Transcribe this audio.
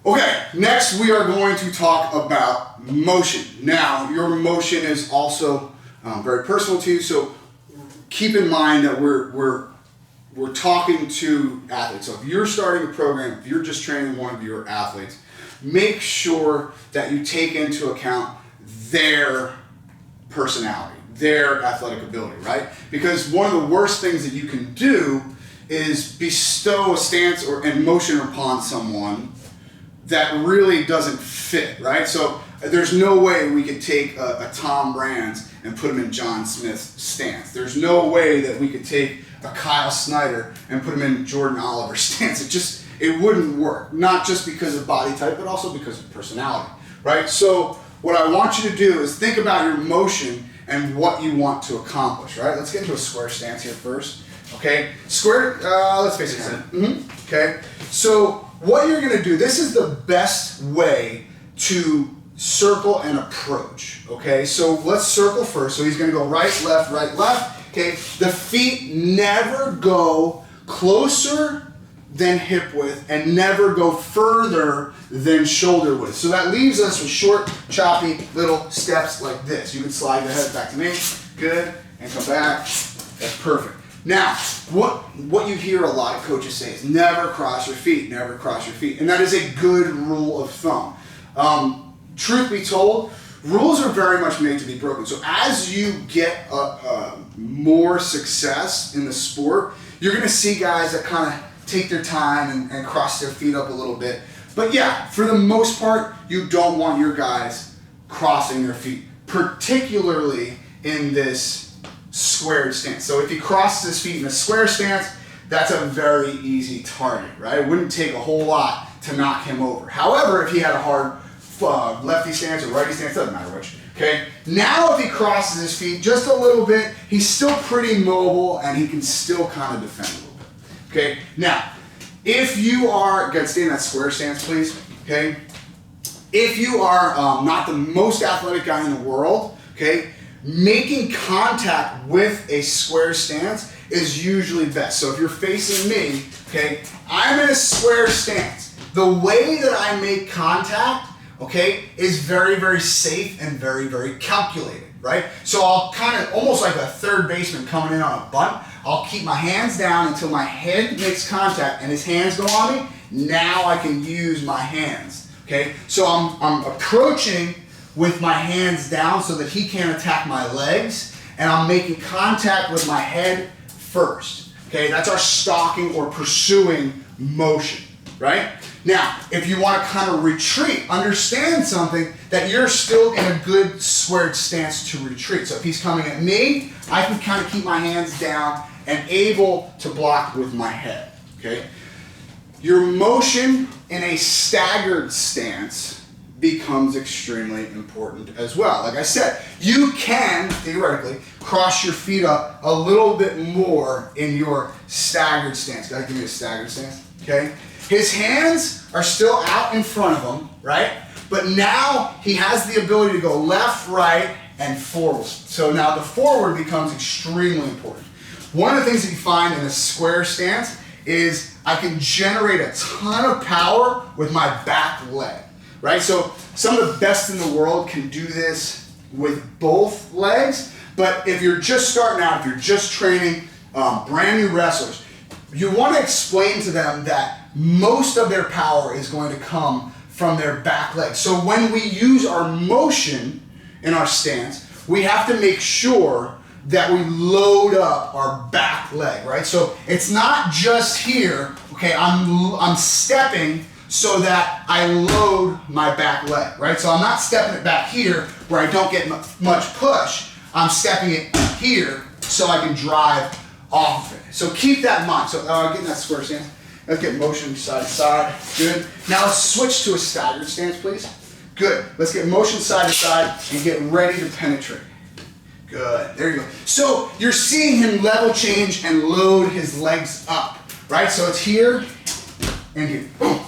Okay, next we are going to talk about motion. Now, your motion is also very personal to you, so keep in mind that we're talking to athletes. So if you're starting a program, if you're just training one of your athletes, make sure that you take into account their personality, their athletic ability, right? Because one of the worst things that you can do is bestow a stance and motion upon someone that really doesn't fit, right? So there's no way we could take a Tom Brands and put him in John Smith's stance. There's no way that we could take a Kyle Snyder and put him in Jordan Oliver's stance. It wouldn't work. Not just because of body type, but also because of personality, right? So what I want you to do is think about your motion and what you want to accomplish, right? Let's get into a square stance here first, okay? Square, let's face it. Okay, so what you're gonna do, this is the best way to circle and approach, okay? So let's circle first. So he's gonna go right, left, okay? The feet never go closer than hip width and never go further than shoulder width. So that leaves us with short, choppy little steps like this. You can slide your head back to me, good, and come back, that's perfect. Now, what you hear a lot of coaches say is never cross your feet, never cross your feet. And that is a good rule of thumb. Truth be told, rules are very much made to be broken. So as you get more success in the sport, you're gonna see guys that kind of take their time and cross their feet up a little bit. But yeah, for the most part, you don't want your guys crossing their feet, particularly in this squared stance. So if he crosses his feet in a square stance, that's a very easy target, right? It wouldn't take a whole lot to knock him over. However, if he had a hard lefty stance or righty stance, doesn't matter which, okay? Now if he crosses his feet just a little bit, he's still pretty mobile and he can still kind of defend a little bit, okay? Now, if you are, stay in that square stance please, okay? If you are not the most athletic guy in the world, okay, making contact with a square stance is usually best. So if you're facing me, okay, I'm in a square stance. The way that I make contact, okay, is very, very safe and very, very calculated, right? So I'll kind of, almost like a third baseman coming in on a bunt, I'll keep my hands down until my head makes contact and his hands go on me. Now I can use my hands, okay? So I'm approaching with my hands down so that he can't attack my legs, and I'm making contact with my head first, okay? That's our stalking or pursuing motion, right? Now, if you want to kind of retreat, understand something, that you're still in a good squared stance to retreat. So if he's coming at me, I can kind of keep my hands down and able to block with my head, okay? Your motion in a staggered stance becomes extremely important as well. Like I said, you can, theoretically, cross your feet up a little bit more in your staggered stance. Go ahead, give me a staggered stance, okay? His hands are still out in front of him, right? But now he has the ability to go left, right, and forward. So now the forward becomes extremely important. One of the things that you find in a square stance is I can generate a ton of power with my back leg, right? So some of the best in the world can do this with both legs, but if you're just starting out, if you're just training brand new wrestlers, you want to explain to them that most of their power is going to come from their back leg. So when we use our motion in our stance, we have to make sure that we load up our back leg, right? So it's not just here, okay, I'm stepping so that I load my back leg, right? So I'm not stepping it back here where I don't get much push. I'm stepping it here so I can drive off of it. So keep that in mind. So get in that square stance. Let's get motion side to side. Good. Now let's switch to a staggered stance, please. Good. Let's get motion side to side and get ready to penetrate. Good. There you go. So you're seeing him level change and load his legs up, right? So it's here and here. Boom.